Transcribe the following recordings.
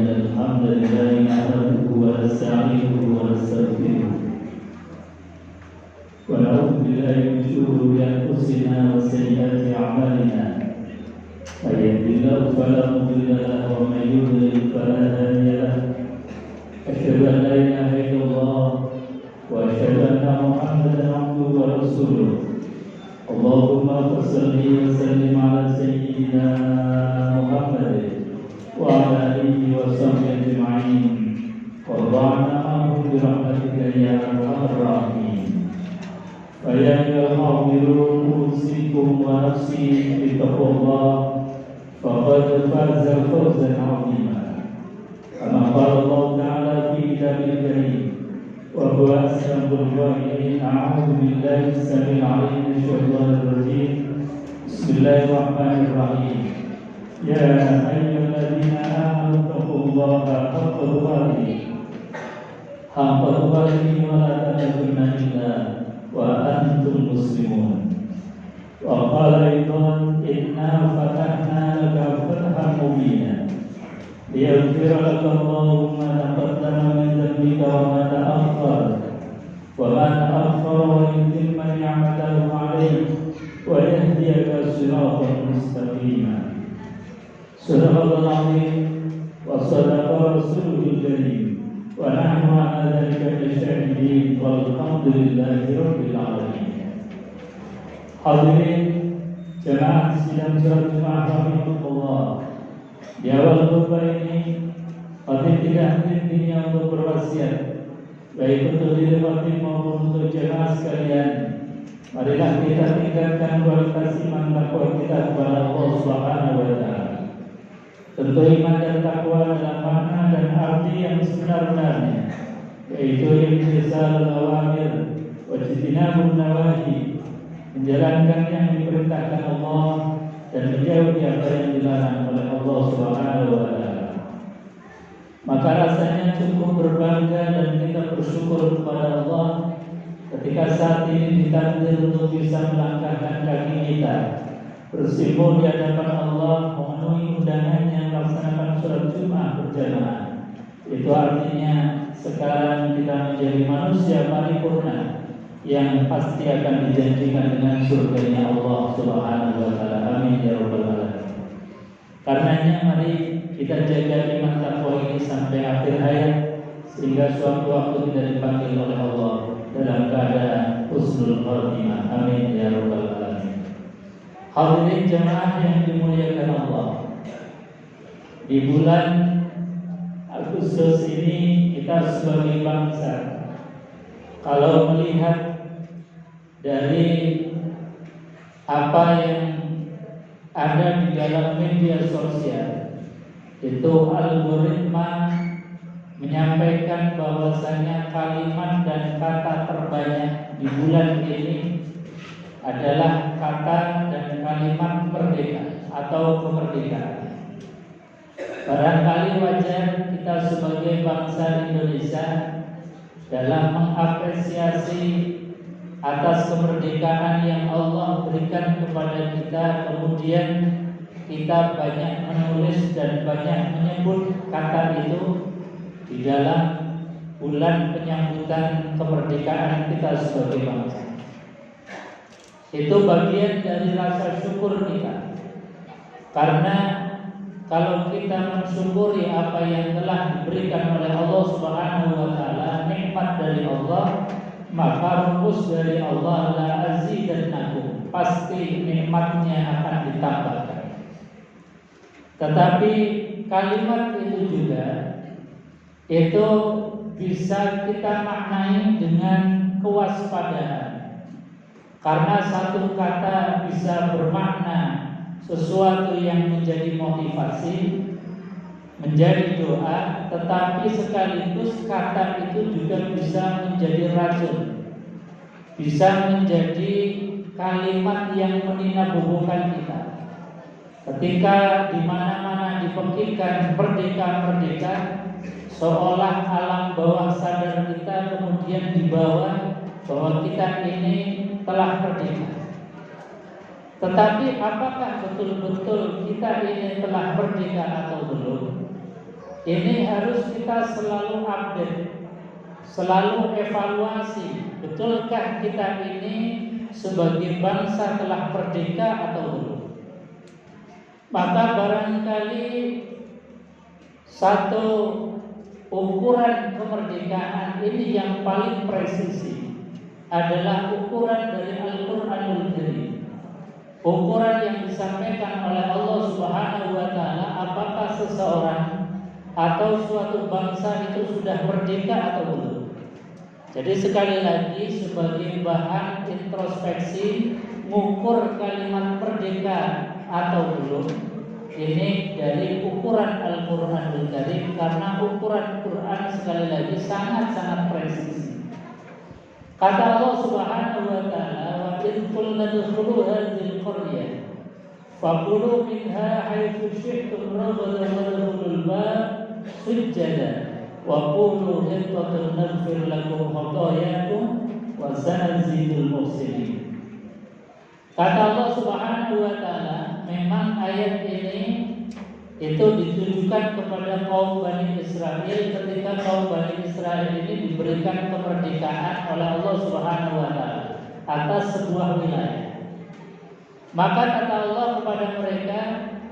الحمد لله نحمده ونستعينه ونستغفره ونعوذ بالله من شرور أنفسنا وسيئات أعمالنا من يهده الله فلا مضل له ومن يضلل فلا هادي له أشهد أن لا إله إلا الله وأشهد أن محمدا عبده ورسوله اللهم صل وسلم على سيدنا محمد وعلى آله وصحبه أجمعين وارضنا عنهم برحمتك يا أرحم الراحمين فيا أيها الحاضرون أوصيكم ونفسي بتقوى الله فقد فاز فوزا عظيما كما قال الله تعالى في كتابه الكريم وهو أسلم القائلين أعوذ بالله السميع العليم من الشيطان الرجيم بسم الله الرحمن الرحيم يا أيها الذين آمنوا اتقوا الله حق تقاته ولا تموتن إلا وأنتم مسلمون وقال أيضا إنا فتحنا لك فتحا مبينا ليغفر لك الله ما تقدم من ذنبك وما تأخر ويتم نعمته عليك ويهديك صراطا مستقيما صدق الله العظيم وصدق رسوله الكريم ونحن على ذلك من الشاهدين والحمد لله رب العالمين. Hadirin jemaah sidang surat Jumat rahimahullah. Di awal khutbah ini Khatib tidak henti-hentinya untuk berwasiat baik untuk diri Khatib maupun untuk jemaah sekalian. Marilah kita tingkatkan kualitas iman takwa kita kepada Allah Subhanahu wa taala. Tentu iman dan takwa adalah makna dan arti yang sebenar-benarnya, yaitu imtithalul awamir wa ijtinabun nawahi, menjalankan yang diperintahkan Allah dan menjauhi apa yang dilarang oleh Allah Subhanahu wa taala. Maka rasanya cukup berbangga dan kita bersyukur kepada Allah ketika saat ini ditakdir untuk bisa melangkahkan kaki kita bersimpul di hadapan Allah, memenuhi undangannya melaksanakan sholat Jumat berjamaah. Itu artinya sekarang kita menjadi manusia paripurna yang pasti akan dijanjikan dengan surganya Allah Subhanahu wa taala. Amin ya rabbal alamin. Karenanya mari kita jaga iman takwa ini sampai akhir hayat sehingga suatu waktu kita dipanggil oleh Allah dalam keadaan husnul khatimah. Amin ya rabbal alamin. Hadirin jemaah yang dimuliakan Allah, di bulan Agustus ini kita sebagai bangsa, kalau melihat dari apa yang ada di dalam media sosial, itu algoritma menyampaikan bahwasanya kalimat dan kata terbanyak di bulan ini adalah kata dan kalimat merdeka atau kemerdekaan. Barangkali wajar kita sebagai bangsa Indonesia dalam mengapresiasi atas kemerdekaan yang Allah berikan kepada kita, kemudian kita banyak menulis dan banyak menyebut kata itu di dalam bulan penyambutan kemerdekaan kita sebagai bangsa. Itu bagian dari rasa syukur kita. Karena kalau kita mensyukuri apa yang telah diberikan oleh Allah Subhanahu wa taala, nikmat dari Allah, maka rumus dari Allah la azidannakum, pasti nikmatnya akan ditambahkan. Tetapi kalimat itu juga itu bisa kita maknai dengan kewaspadaan. Karena satu kata bisa bermakna sesuatu yang menjadi motivasi, menjadi doa, tetapi sekaligus kata itu juga bisa menjadi racun, bisa menjadi kalimat yang meninabubukan kita. Ketika di mana-mana dipekikkan merdeka-merdeka, seolah alam bawah sadar kita kemudian dibawa bahwa kita ini telah merdeka. Tetapi apakah betul-betul kita ini telah merdeka atau belum? Ini harus kita selalu update, selalu evaluasi. Betulkah kita ini sebagai bangsa telah merdeka atau belum? Maka barangkali satu ukuran kemerdekaan ini yang paling presisi adalah ukuran dari Al-Qur'anul Karim. Ukuran yang disampaikan oleh Allah Subhanahu wa taala, apakah seseorang atau suatu bangsa itu sudah merdeka atau belum. Jadi sekali lagi sebagai bahan introspeksi mengukur kalimat merdeka atau belum, ini dari ukuran Al-Qur'anul Karim, karena ukuran Quran sekali lagi sangat-sangat presisi. Kata Allah Subhanahu wa taala, "Wa in qulna dkhulu hadhil qaryah faqulu minha haythu syi'tum ragadan wadkhulul bab sujada wa qulu hitatun naghfir lakum khatayakum wa sanazidul muhsinin." Kata Allah Subhanahu wa taala, memang ayat ini itu ditujukan kepada kaum Bani Israel ketika kaum Bani Israel ini diberikan kemerdekaan oleh Allah Subhanahu wa taala atas sebuah wilayah. Maka kata Allah kepada mereka,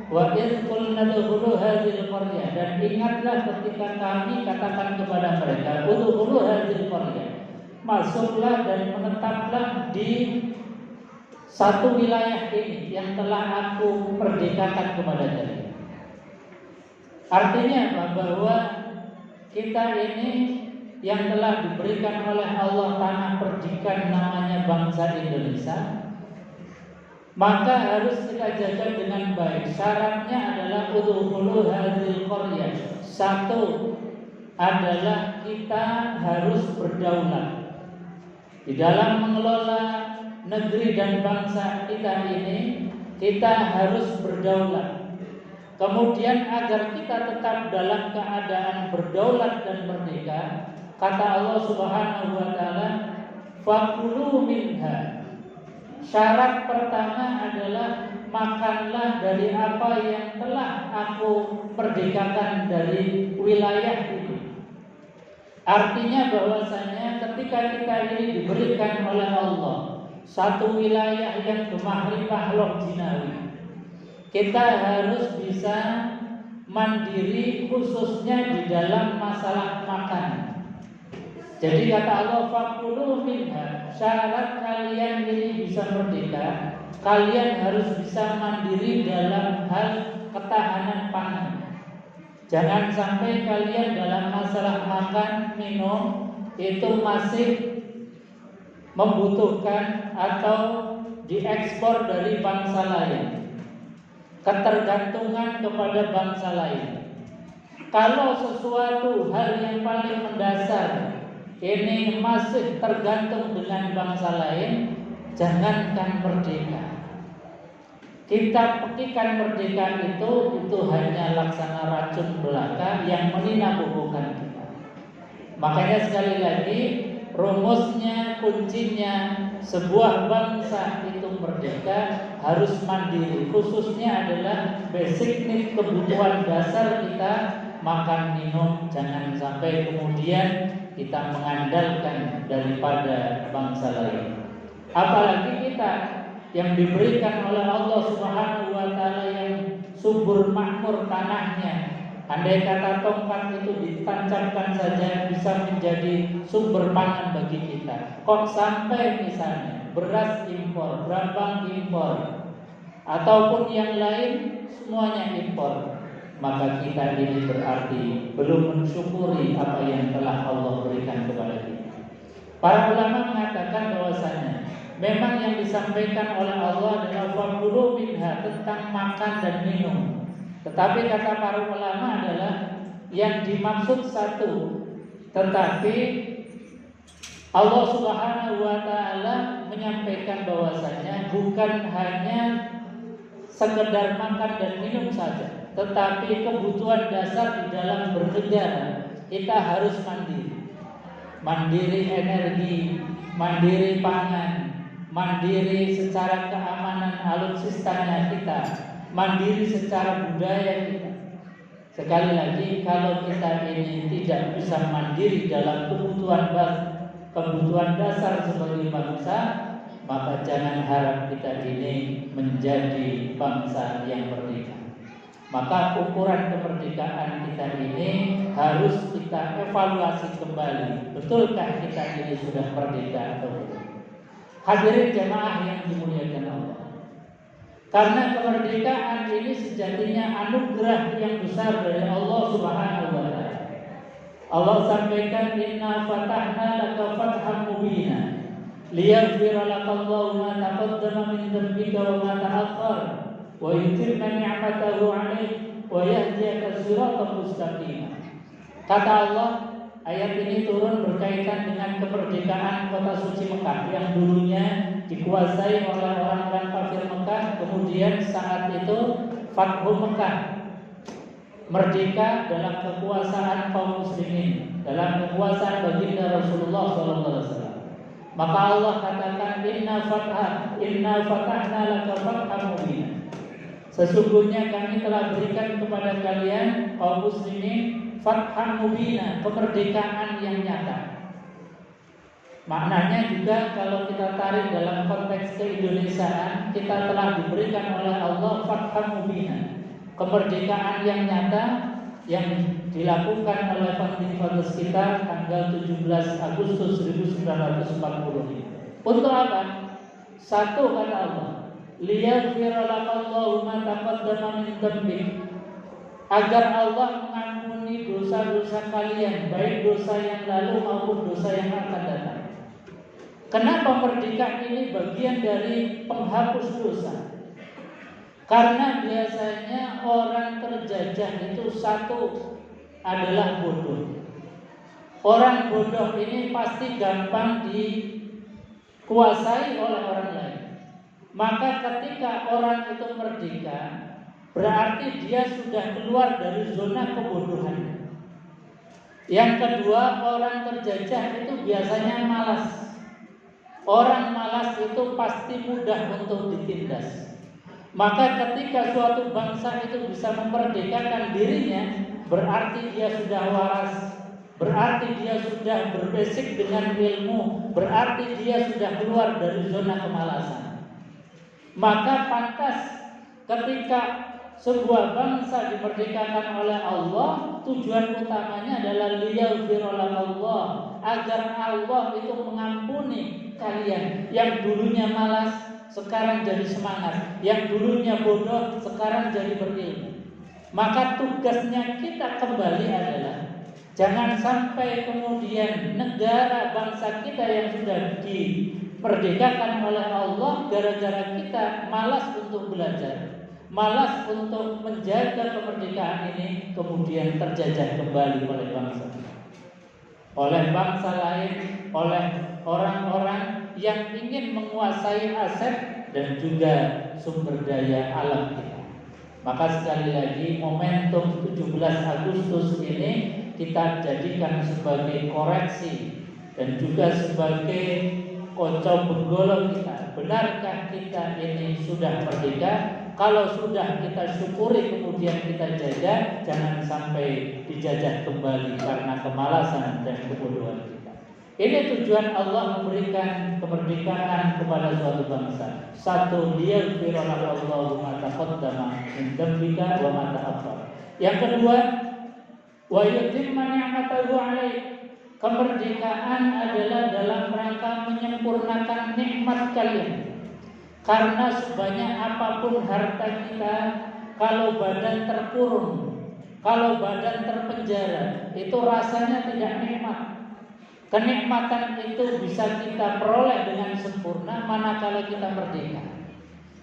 wa idh qulna dkhulu hadhil qaryah, dan ingatlah ketika kami katakan kepada mereka, udkhulu hadhil qaryah, masuklah dan menetaplah di satu wilayah ini yang telah aku merdekakan kepada kalian. Artinya apa? Bahwa kita ini yang telah diberikan oleh Allah tanah perdikan namanya bangsa Indonesia, maka harus kita jaga dengan baik. Syaratnya adalah udkhulu hadhil qaryah. Satu adalah kita harus berdaulat di dalam mengelola negeri dan bangsa kita ini. Kita harus berdaulat. Kemudian agar kita tetap dalam keadaan berdaulat dan merdeka, kata Allah Subhanahu wa taala, fakulu minha. Syarat pertama adalah makanlah dari apa yang telah aku merdekakan dari wilayah ini. Artinya bahwasanya ketika kita ini diberikan oleh Allah satu wilayah yang gemahribah loh jinawi, kita harus bisa mandiri khususnya di dalam masalah makan. Jadi kata Allah, fakulu minha, syarat kalian ini bisa merdeka, kalian harus bisa mandiri dalam hal ketahanan pangan. Jangan sampai kalian dalam masalah makan, minum itu masih membutuhkan atau diekspor dari bangsa lain, ketergantungan kepada bangsa lain. Kalau sesuatu hal yang paling mendasar ini masih tergantung dengan bangsa lain, jangankan merdeka. Kita petikan merdeka itu hanya laksana racun belaka yang meninabubukan kita. Makanya sekali lagi rumusnya, kuncinya sebuah bangsa itu merdeka harus mandiri. Khususnya adalah basic need, kebutuhan dasar kita, makan, minum. Jangan sampai kemudian kita mengandalkan daripada bangsa lain. Apalagi kita yang diberikan oleh Allah Subhanahu wa taala yang subur makmur tanahnya. Andai kata tongkat itu ditancapkan saja bisa menjadi sumber pangan bagi kita. Kok sampai misalnya beras impor, brambang impor, ataupun yang lain semuanya impor, maka kita ini berarti belum mensyukuri apa yang telah Allah berikan kepada kita. Para ulama mengatakan bahwasanya memang yang disampaikan oleh Allah adalah fakulu minha, tentang makan dan minum. Tetapi kata para ulama adalah yang dimaksud satu, tetapi Allah Subhanahu wa taala menyampaikan bahwasanya bukan hanya sekedar makan dan minum saja, tetapi kebutuhan dasar di dalam bernegara kita harus mandiri. Mandiri energi, mandiri pangan, mandiri secara keamanan alutsistanya kita, mandiri secara budaya kita. Sekali lagi, kalau kita ini tidak bisa mandiri dalam kebutuhan dasar sebagai bangsa, maka jangan harap kita ini menjadi bangsa yang merdeka. Maka ukuran kemerdekaan kita ini harus kita evaluasi kembali. Betulkah kita ini sudah merdeka atau belum? Hadirin jemaah yang dimuliakan Allah. Karena kemerdekaan ini sejatinya anugerah yang besar dari Allah Subhanahu wa taala. Allah sampaikan, inna fatahna laka fathan mubina liyaghfira lakallahu ma taqaddama min dhanbika wa ma ta'akhkhar wa yutimma ni'matahu 'alaik wa yahdiyaka siratan mustaqim. Kata Allah, ayat ini turun berkaitan dengan kemerdekaan kota suci Mekah yang dulunya dikuasai oleh orang-orang kafir Mekah, kemudian saat itu Fathu Mekah, merdeka dalam kekuasaan kaum muslimin, dalam kekuasaan baginda Rasulullah SAW. Maka Allah katakan, inna fatahna laka fathan mubina. Sesungguhnya kami telah berikan kepada kalian kaum muslimin fathan mubina, kemerdekaan yang nyata. Maknanya juga kalau kita tarik dalam konteks keindonesiaan, kita telah diberikan oleh Allah fathan mubina, kemerdekaan yang nyata yang dilakukan oleh founding kita tanggal 17 Agustus 1945. Untuk apa? Satu, kata Allah, liyaghfira lakallahu ma taqaddama min dzambik, agar Allah mengampuni dosa-dosa kalian, baik dosa yang lalu maupun dosa yang akan datang. Kenapa merdeka ini bagian dari penghapus dosa? Karena biasanya orang terjajah itu satu adalah bodoh. Orang bodoh ini pasti gampang dikuasai oleh orang lain. Maka ketika orang itu merdeka, berarti dia sudah keluar dari zona kebodohan. Yang kedua, orang terjajah itu biasanya malas. Orang malas itu pasti mudah untuk ditindas. Maka ketika suatu bangsa itu bisa memerdekakan dirinya, berarti dia sudah waras, berarti dia sudah berbasik dengan ilmu, berarti dia sudah keluar dari zona kemalasan. Maka pantas ketika sebuah bangsa dimerdekakan oleh Allah, tujuan utamanya adalah liyaghfira lakallahu, agar Allah itu mengampuni kalian yang dulunya malas sekarang jadi semangat, yang dulunya bodoh sekarang jadi berilmu. Maka tugasnya kita kembali adalah jangan sampai kemudian negara bangsa kita yang sudah diperdekakan oleh Allah gara-gara kita malas untuk belajar, malas untuk menjaga kemerdekaan ini, kemudian terjajah kembali oleh bangsa lain, oleh orang-orang yang ingin menguasai aset dan juga sumber daya alam kita. Maka sekali lagi momentum 17 Agustus ini kita jadikan sebagai koreksi dan juga sebagai kocok benggolo kita. Benarkah kita ini sudah merdeka? Kalau sudah, kita syukuri, kemudian kita jaga, jangan sampai dijajah kembali karena kemalasan dan kebodohan kita. Ini tujuan Allah memberikan kemerdekaan kepada suatu bangsa. Satu, liyaghfira lakallahu ma taqaddama min dzambika wa ma ta'akhkhar. Yang kedua, wa yutimma ni'matahu 'alaik. Kemerdekaan adalah dalam rangka menyempurnakan nikmat kalian. Karena sebanyak apapun harta kita, kalau badan terkurung, kalau badan terpenjara, itu rasanya tidak nikmat. Kenikmatan itu bisa kita peroleh dengan sempurna manakala kita merdeka.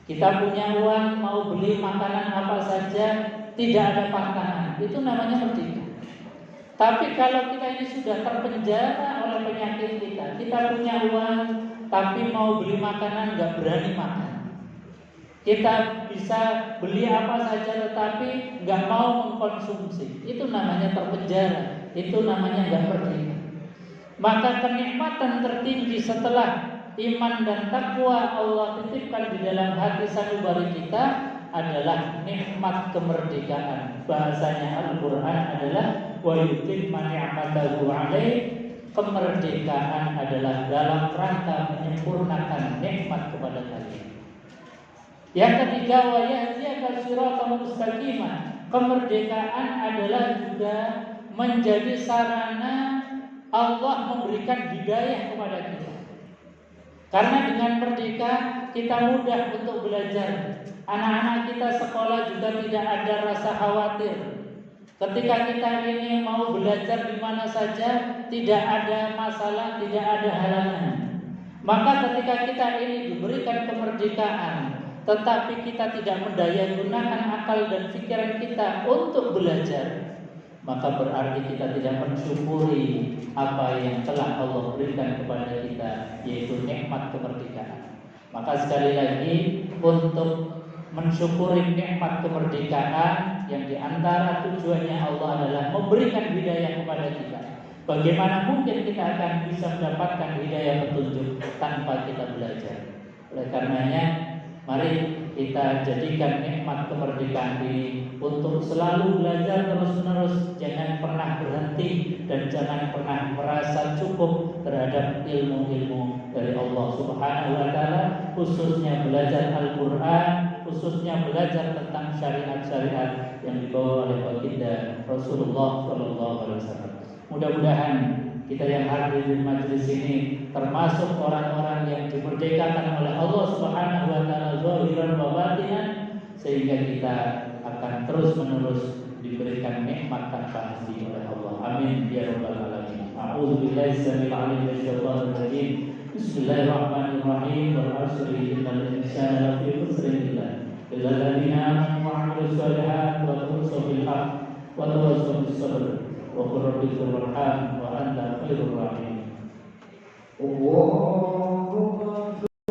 Kita punya uang, mau beli makanan apa saja, tidak ada pantangan. Itu namanya merdeka. Tapi kalau kita ini sudah terpenjara oleh penyakit kita punya uang, tapi mau beli makanan nggak berani makan. Kita bisa beli apa saja tetapi nggak mau mengkonsumsi. Itu namanya terpenjara. Itu namanya nggak merdeka. Maka kenikmatan tertinggi setelah iman dan takwa Allah titipkan di dalam hati sanubari kita adalah nikmat kemerdekaan. Bahasanya Al-Quran adalah wa yutimma ni'matahu 'alaik. Kemerdekaan adalah dalam rangka menyempurnakan nikmat kepada kalian. Yang ketiga, wa yahdiyaka siratan mustaqiman. Kemerdekaan adalah juga menjadi sarana Allah memberikan hidayah kepada kita. Karena dengan merdeka kita mudah untuk belajar. Anak-anak kita sekolah juga tidak ada rasa khawatir. Ketika kita ini mau belajar di mana saja, tidak ada masalah, tidak ada halangan. Maka ketika kita ini diberikan kemerdekaan, tetapi kita tidak mendaya gunakan akal dan pikiran kita untuk belajar, maka berarti kita tidak mensyukuri apa yang telah Allah berikan kepada kita, yaitu nikmat kemerdekaan. Maka sekali lagi, untuk mensyukuri nikmat kemerdekaan yang diantara tujuannya Allah adalah memberikan hidayah kepada kita. Bagaimana mungkin kita akan bisa mendapatkan hidayah petunjuk tanpa kita belajar? Oleh karenanya, mari kita jadikan nikmat kemerdekaan ini untuk selalu belajar terus-menerus. Jangan pernah berhenti dan jangan pernah merasa cukup terhadap ilmu-ilmu dari Allah Subhanahu wa Ta'ala, khususnya belajar Al-Quran, khususnya belajar tentang syariat-syariat yang dibawa oleh baginda Rasulullah SAW. Mudah-mudahan kita yang hadir di majelis ini termasuk orang-orang yang dimerdekakan oleh Allah Subhanahu wa Ta'ala zahiran wa batinan, sehingga kita akan terus-menerus diberikan nikmat tanpa henti oleh Allah. Amin ya rabbal alamin. A'udzu billahi samil alim minasyaitonir rajim. Bismillahirrahmanirrahim. Wal 'asri innal insana lafi khusrin illa alladziina aamanu wa 'amilus shalihaati wa tawassaw bil haqq wa tawassaw bis sabr wa qul rabbi ighfir warham wa anta khairur rahimin.